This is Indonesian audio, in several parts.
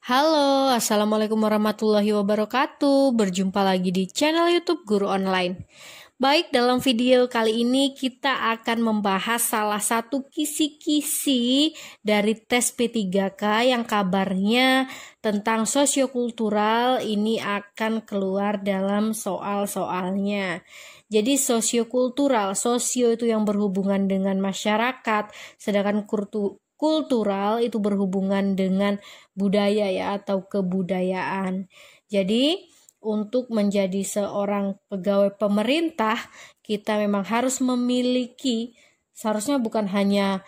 Halo, Assalamualaikum warahmatullahi wabarakatuh. Berjumpa lagi di channel YouTube Guru Online. Baik, dalam video kali ini kita akan membahas salah satu kisi-kisi dari tes P3K yang kabarnya tentang sosiokultural ini akan keluar dalam soal-soalnya. Jadi sosiokultural, sosio itu yang berhubungan dengan masyarakat, sedangkan kultural itu berhubungan dengan budaya ya atau kebudayaan. Jadi untuk menjadi seorang pegawai pemerintah kita memang harus memiliki, seharusnya bukan hanya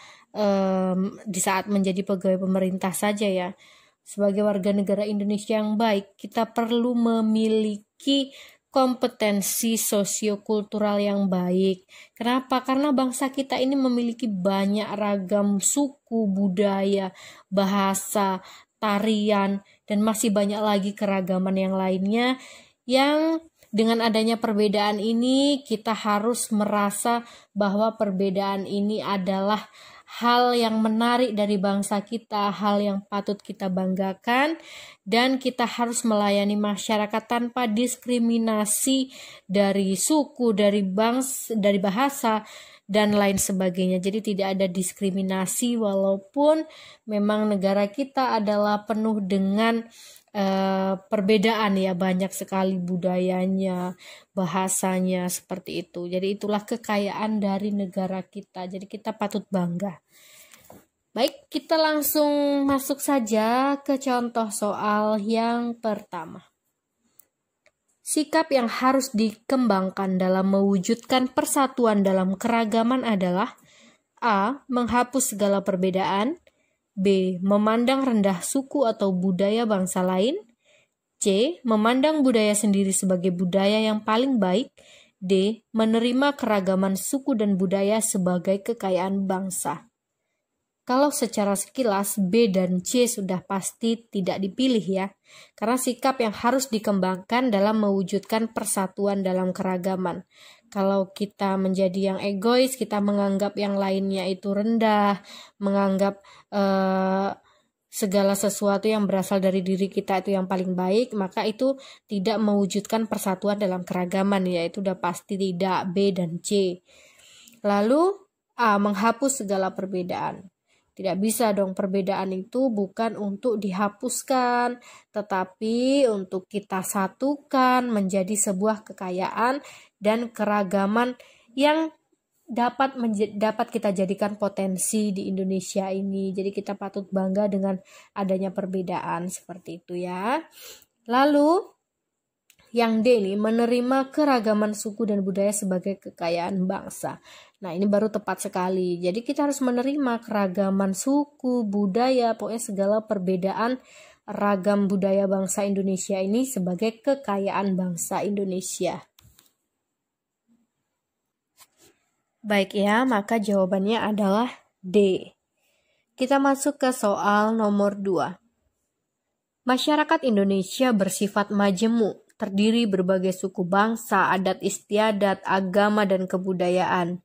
di saat menjadi pegawai pemerintah saja ya. Sebagai warga negara Indonesia yang baik, kita perlu memiliki kompetensi sosiokultural yang baik. Kenapa? Karena bangsa kita ini memiliki banyak ragam suku, budaya, bahasa, tarian, dan masih banyak lagi keragaman yang lainnya yang dengan adanya perbedaan ini kita harus merasa bahwa perbedaan ini adalah hal yang menarik dari bangsa kita, hal yang patut kita banggakan, dan kita harus melayani masyarakat tanpa diskriminasi dari suku, dari bahasa, dan lain sebagainya. Jadi tidak ada diskriminasi walaupun memang negara kita adalah penuh dengan perbedaan ya, banyak sekali budayanya, bahasanya seperti itu. Jadi itulah kekayaan dari negara kita. Jadi kita patut bangga. Baik, kita langsung masuk saja ke contoh soal yang pertama. Sikap yang harus dikembangkan dalam mewujudkan persatuan dalam keragaman adalah A. Menghapus segala perbedaan, B. Memandang rendah suku atau budaya bangsa lain, C. Memandang budaya sendiri sebagai budaya yang paling baik, D. Menerima keragaman suku dan budaya sebagai kekayaan bangsa. Kalau secara sekilas B dan C sudah pasti tidak dipilih ya, karena sikap yang harus dikembangkan dalam mewujudkan persatuan dalam keragaman. Kalau kita menjadi yang egois, kita menganggap yang lainnya itu rendah, menganggap segala sesuatu yang berasal dari diri kita itu yang paling baik, maka itu tidak mewujudkan persatuan dalam keragaman, yaitu udah pasti tidak B dan C. Lalu A. Menghapus segala perbedaan. Tidak bisa dong, perbedaan itu bukan untuk dihapuskan, tetapi untuk kita satukan menjadi sebuah kekayaan dan keragaman yang dapat kita jadikan potensi di Indonesia ini. Jadi kita patut bangga dengan adanya perbedaan seperti itu ya. Lalu yang D nih, menerima keragaman suku dan budaya sebagai kekayaan bangsa. Nah ini baru tepat sekali. Jadi kita harus menerima keragaman suku, budaya, pokoknya segala perbedaan ragam budaya bangsa Indonesia ini sebagai kekayaan bangsa Indonesia. Baik ya, maka jawabannya adalah D. Kita masuk ke soal nomor 2. Masyarakat Indonesia bersifat majemuk, terdiri berbagai suku bangsa, adat istiadat, agama, dan kebudayaan.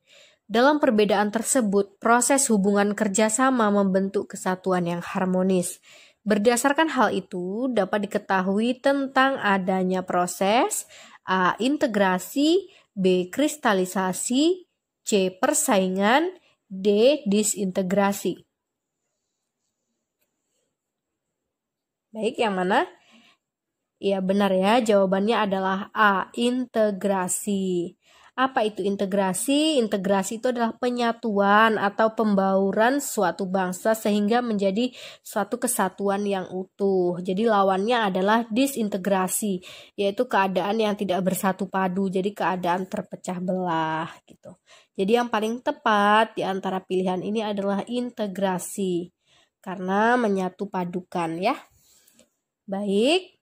Dalam perbedaan tersebut, proses hubungan kerjasama membentuk kesatuan yang harmonis. Berdasarkan hal itu, dapat diketahui tentang adanya proses A. Integrasi, B. Kristalisasi, C. Persaingan, D. Disintegrasi. Baik, yang mana? Ya benar ya, jawabannya adalah A. Integrasi. Apa itu integrasi? Integrasi itu adalah penyatuan atau pembauran suatu bangsa sehingga menjadi suatu kesatuan yang utuh. Jadi lawannya adalah disintegrasi, yaitu keadaan yang tidak bersatu padu, jadi keadaan terpecah belah gitu. Jadi yang paling tepat di antara pilihan ini adalah integrasi karena menyatu padukan ya. Baik,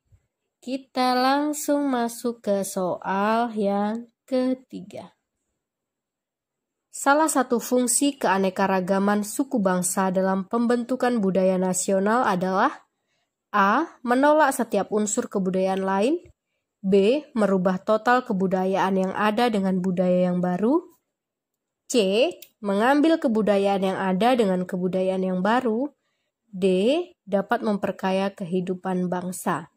kita langsung masuk ke soal yang ketiga. Salah satu fungsi keanekaragaman suku bangsa dalam pembentukan budaya nasional adalah A. Menolak setiap unsur kebudayaan lain, B. Merubah total kebudayaan yang ada dengan budaya yang baru, C. Mengambil kebudayaan yang ada dengan kebudayaan yang baru, D. Dapat memperkaya kehidupan bangsa.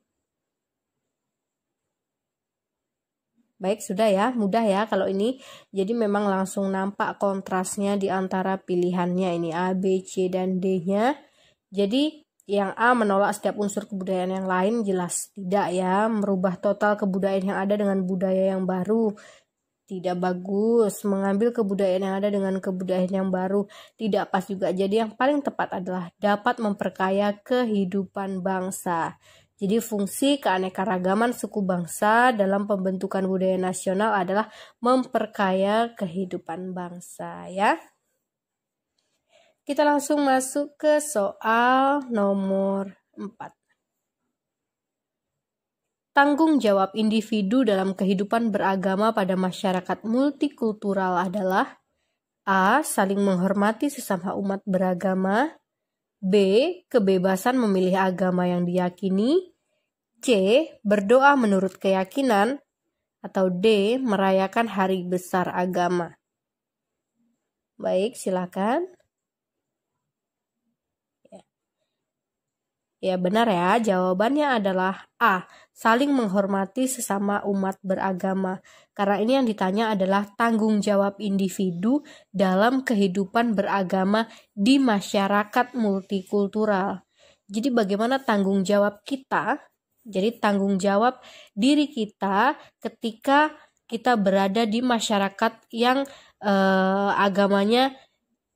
Baik, sudah ya, mudah ya kalau ini. Jadi memang langsung nampak kontrasnya di antara pilihannya ini A, B, C, dan D-nya. Jadi yang A menolak setiap unsur kebudayaan yang lain jelas tidak ya. Merubah total kebudayaan yang ada dengan budaya yang baru. Tidak bagus. Mengambil kebudayaan yang ada dengan kebudayaan yang baru. Tidak pas juga. Jadi yang paling tepat adalah dapat memperkaya kehidupan bangsa. Jadi fungsi keanekaragaman suku bangsa dalam pembentukan budaya nasional adalah memperkaya kehidupan bangsa ya. Kita langsung masuk ke soal nomor 4. Tanggung jawab individu dalam kehidupan beragama pada masyarakat multikultural adalah A. Saling menghormati sesama umat beragama. B. Kebebasan memilih agama yang diyakini. C. Berdoa menurut keyakinan. Atau D. Merayakan hari besar agama. Baik, silakan. Ya, benar ya. Jawabannya adalah A. Saling menghormati sesama umat beragama. Karena ini yang ditanya adalah tanggung jawab individu dalam kehidupan beragama di masyarakat multikultural. Jadi bagaimana tanggung jawab kita? Jadi tanggung jawab diri kita ketika kita berada di masyarakat yang agamanya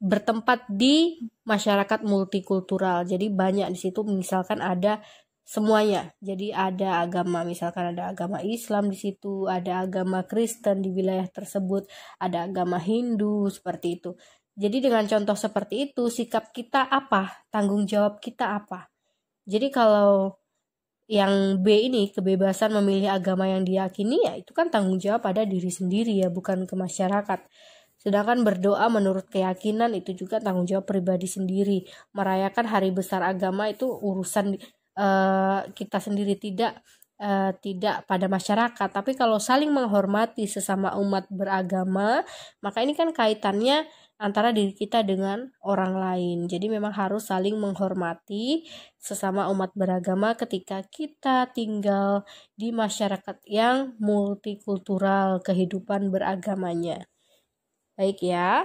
bertempat di masyarakat multikultural. Jadi banyak di situ, misalkan ada semuanya. Jadi ada agama, misalkan ada agama Islam di situ, ada agama Kristen di wilayah tersebut, ada agama Hindu, seperti itu. Jadi dengan contoh seperti itu, sikap kita apa? Tanggung jawab kita apa? Jadi kalau yang B ini, kebebasan memilih agama yang diyakini, ya itu kan tanggung jawab pada diri sendiri ya, bukan ke masyarakat. Sedangkan berdoa menurut keyakinan itu juga tanggung jawab pribadi sendiri. Merayakan hari besar agama itu urusan kita sendiri, tidak pada masyarakat. Tapi kalau saling menghormati sesama umat beragama, maka ini kan kaitannya antara diri kita dengan orang lain. Jadi memang harus saling menghormati sesama umat beragama ketika kita tinggal di masyarakat yang multikultural kehidupan beragamanya. Baik ya,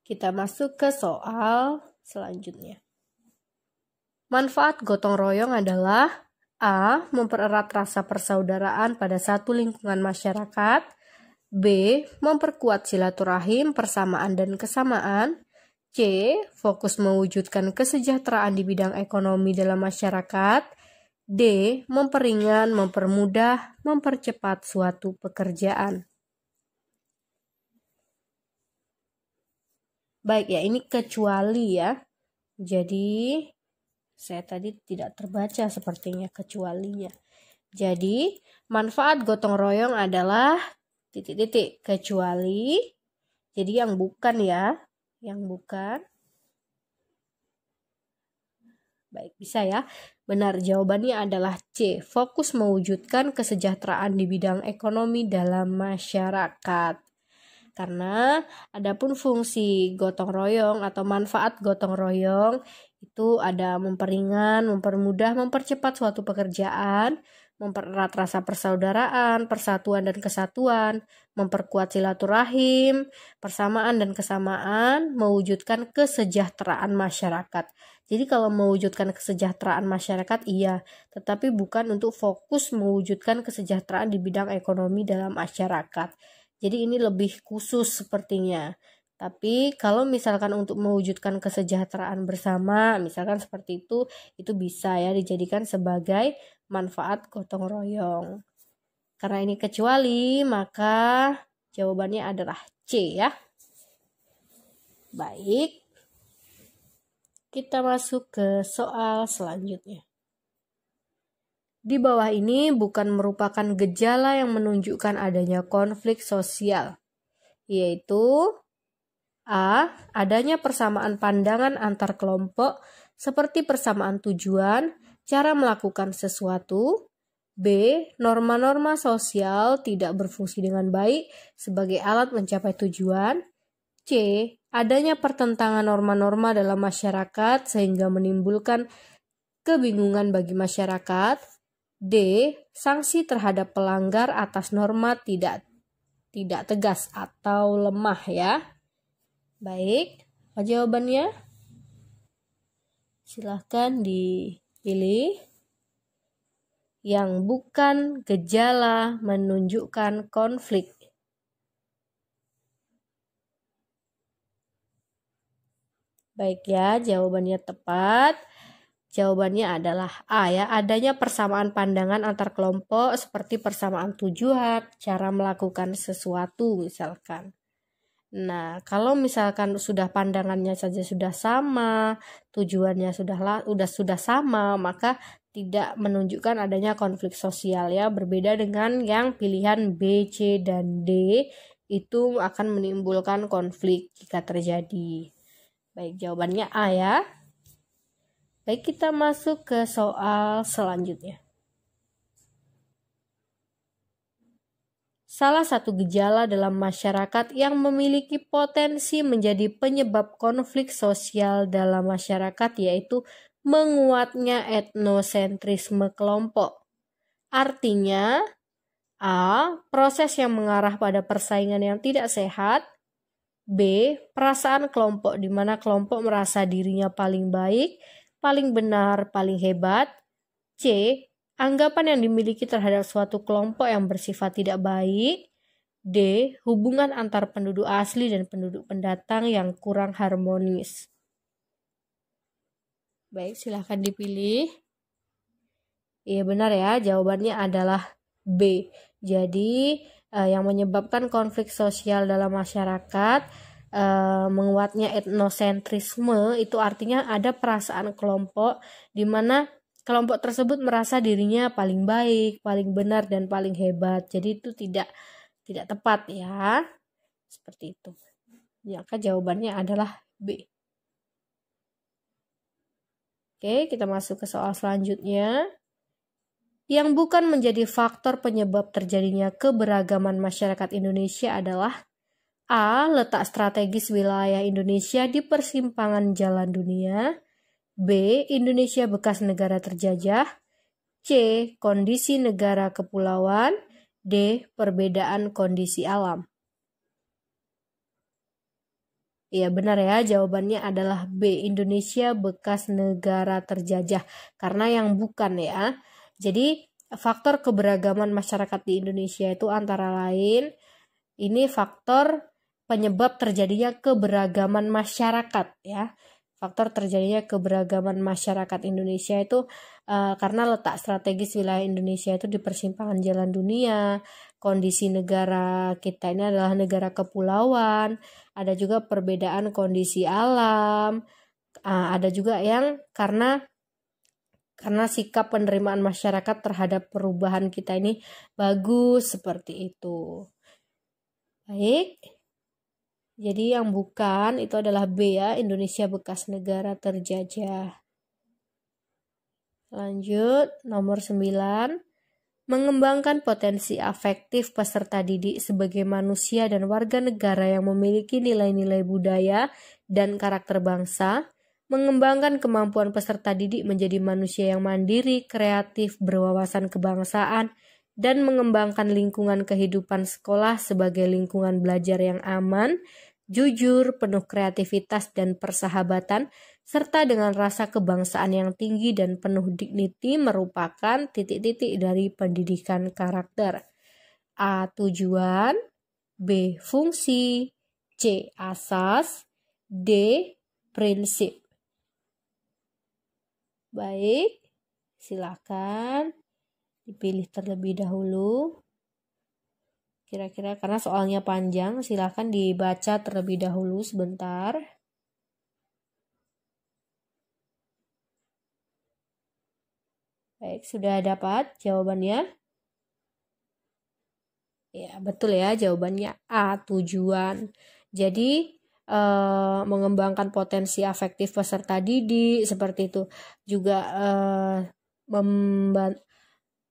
kita masuk ke soal selanjutnya. Manfaat gotong royong adalah A. Mempererat rasa persaudaraan pada satu lingkungan masyarakat. B. Memperkuat silaturahim, persamaan dan kesamaan. C. Fokus mewujudkan kesejahteraan di bidang ekonomi dalam masyarakat. D. Memperingan, mempermudah, mempercepat suatu pekerjaan. Baik ya, ini kecuali ya. Jadi saya tadi tidak terbaca sepertinya kecualinya. Jadi manfaat gotong royong adalah kecuali. Jadi yang bukan ya, yang bukan. Baik, bisa ya. Benar, jawabannya adalah C. Fokus mewujudkan kesejahteraan di bidang ekonomi dalam masyarakat. Karena adapun fungsi gotong royong atau manfaat gotong royong itu ada memperingan, mempermudah, mempercepat suatu pekerjaan, mempererat rasa persaudaraan, persatuan dan kesatuan, memperkuat silaturahim, persamaan dan kesamaan, mewujudkan kesejahteraan masyarakat. Jadi kalau mewujudkan kesejahteraan masyarakat iya, tetapi bukan untuk fokus mewujudkan kesejahteraan di bidang ekonomi dalam masyarakat. Jadi ini lebih khusus sepertinya. Tapi kalau misalkan untuk mewujudkan kesejahteraan bersama, misalkan seperti itu bisa ya dijadikan sebagai manfaat gotong royong. Karena ini kecuali, maka jawabannya adalah C ya. Baik. Kita masuk ke soal selanjutnya. Di bawah ini bukan merupakan gejala yang menunjukkan adanya konflik sosial, yaitu A. Adanya persamaan pandangan antar kelompok seperti persamaan tujuan, cara melakukan sesuatu. B. Norma-norma sosial tidak berfungsi dengan baik sebagai alat mencapai tujuan. C. Adanya pertentangan norma-norma dalam masyarakat sehingga menimbulkan kebingungan bagi masyarakat. D. Sanksi terhadap pelanggar atas norma tidak tegas atau lemah ya. Baik, apa jawabannya? Silahkan dipilih. Yang bukan gejala menunjukkan konflik. Baik ya, jawabannya tepat. Jawabannya adalah A ya, adanya persamaan pandangan antar kelompok seperti persamaan tujuan, cara melakukan sesuatu misalkan. Nah, kalau misalkan sudah pandangannya saja sudah sama, tujuannya sudah sama, maka tidak menunjukkan adanya konflik sosial ya. Berbeda dengan yang pilihan B, C, dan D itu akan menimbulkan konflik jika terjadi. Baik, jawabannya A ya. Baik, kita masuk ke soal selanjutnya. Salah satu gejala dalam masyarakat yang memiliki potensi menjadi penyebab konflik sosial dalam masyarakat yaitu menguatnya etnosentrisme kelompok. Artinya, A. Proses yang mengarah pada persaingan yang tidak sehat. B. Perasaan kelompok di mana kelompok merasa dirinya paling baik, paling benar, paling hebat. C. Anggapan yang dimiliki terhadap suatu kelompok yang bersifat tidak baik. D. Hubungan antar penduduk asli dan penduduk pendatang yang kurang harmonis. Baik, silahkan dipilih. Iya benar ya, jawabannya adalah B. Jadi yang menyebabkan konflik sosial dalam masyarakat, menguatnya etnosentrisme itu artinya ada perasaan kelompok di mana kelompok tersebut merasa dirinya paling baik, paling benar, dan paling hebat. Jadi itu tidak tepat ya. Seperti itu. Maka jawabannya adalah B. Oke, kita masuk ke soal selanjutnya. Yang bukan menjadi faktor penyebab terjadinya keberagaman masyarakat Indonesia adalah A. Letak strategis wilayah Indonesia di persimpangan jalan dunia. B. Indonesia bekas negara terjajah. C. Kondisi negara kepulauan. D. Perbedaan kondisi alam. Iya benar ya, jawabannya adalah B. Indonesia bekas negara terjajah. Karena yang bukan ya. Jadi faktor keberagaman masyarakat di Indonesia itu antara lain ini faktor penyebab terjadinya keberagaman masyarakat ya. Faktor terjadinya keberagaman masyarakat Indonesia itu karena letak strategis wilayah Indonesia itu di persimpangan jalan dunia. Kondisi negara kita ini adalah negara kepulauan. Ada juga perbedaan kondisi alam. Ada juga yang karena sikap penerimaan masyarakat terhadap perubahan kita ini bagus seperti itu. Baik. Jadi yang bukan itu adalah B ya, Indonesia bekas negara terjajah. Lanjut, nomor 9. Mengembangkan potensi afektif peserta didik sebagai manusia dan warga negara yang memiliki nilai-nilai budaya dan karakter bangsa. Mengembangkan kemampuan peserta didik menjadi manusia yang mandiri, kreatif, berwawasan kebangsaan, dan mengembangkan lingkungan kehidupan sekolah sebagai lingkungan belajar yang aman, jujur, penuh kreativitas dan persahabatan, serta dengan rasa kebangsaan yang tinggi dan penuh dignity merupakan titik-titik dari pendidikan karakter. A. Tujuan. B. Fungsi. C. Asas. D. Prinsip. Baik, silakan dipilih terlebih dahulu. Kira-kira karena soalnya panjang, silakan dibaca terlebih dahulu sebentar. Baik, sudah dapat jawabannya? Ya, betul ya, jawabannya A, tujuan. Jadi, mengembangkan potensi afektif peserta didik, seperti itu. Juga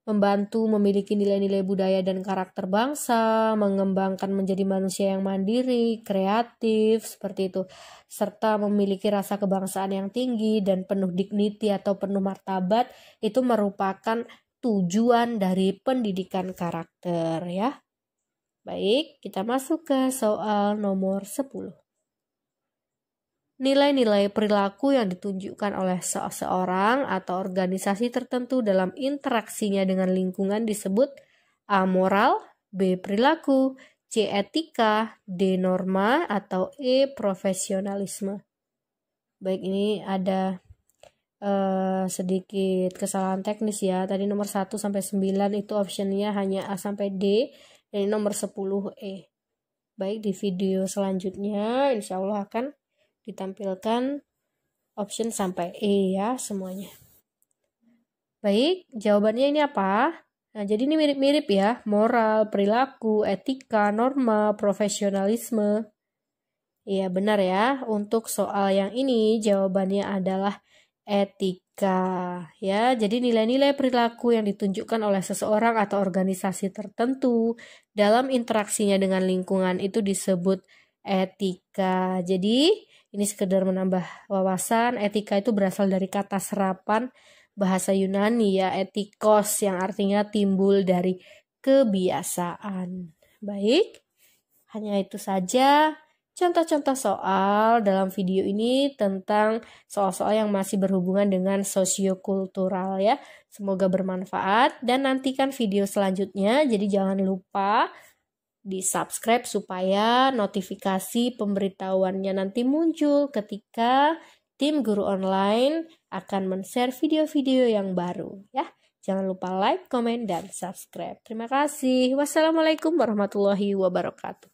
membantu memiliki nilai-nilai budaya dan karakter bangsa, mengembangkan menjadi manusia yang mandiri, kreatif, seperti itu, serta memiliki rasa kebangsaan yang tinggi dan penuh dignity atau penuh martabat, itu merupakan tujuan dari pendidikan karakter ya. Baik, kita masuk ke soal nomor 10. Nilai-nilai perilaku yang ditunjukkan oleh seseorang atau organisasi tertentu dalam interaksinya dengan lingkungan disebut A. Moral, B. Perilaku, C. Etika, D. Norma, atau E. Profesionalisme. Baik, ini ada sedikit kesalahan teknis ya. Tadi nomor 1 sampai 9 itu optionnya hanya A sampai D, dan nomor 10 E. Baik, di video selanjutnya insya Allah akan ditampilkan option sampai E ya semuanya. Baik, jawabannya ini apa? Nah, jadi ini mirip-mirip ya, moral, perilaku, etika, norma, profesionalisme. Iya benar ya, untuk soal yang ini jawabannya adalah etika ya. Jadi nilai-nilai perilaku yang ditunjukkan oleh seseorang atau organisasi tertentu dalam interaksinya dengan lingkungan itu disebut etika. Jadi ini sekedar menambah wawasan, etika itu berasal dari kata serapan bahasa Yunani ya, etikos, yang artinya timbul dari kebiasaan. Baik, hanya itu saja contoh-contoh soal dalam video ini tentang soal-soal yang masih berhubungan dengan sosiokultural ya. Semoga bermanfaat dan nantikan video selanjutnya. Jadi jangan lupa di-subscribe supaya notifikasi pemberitahuannya nanti muncul ketika tim guru online akan men-share video-video yang baru ya. Jangan lupa like, komen, dan subscribe. Terima kasih. Wassalamualaikum warahmatullahi wabarakatuh.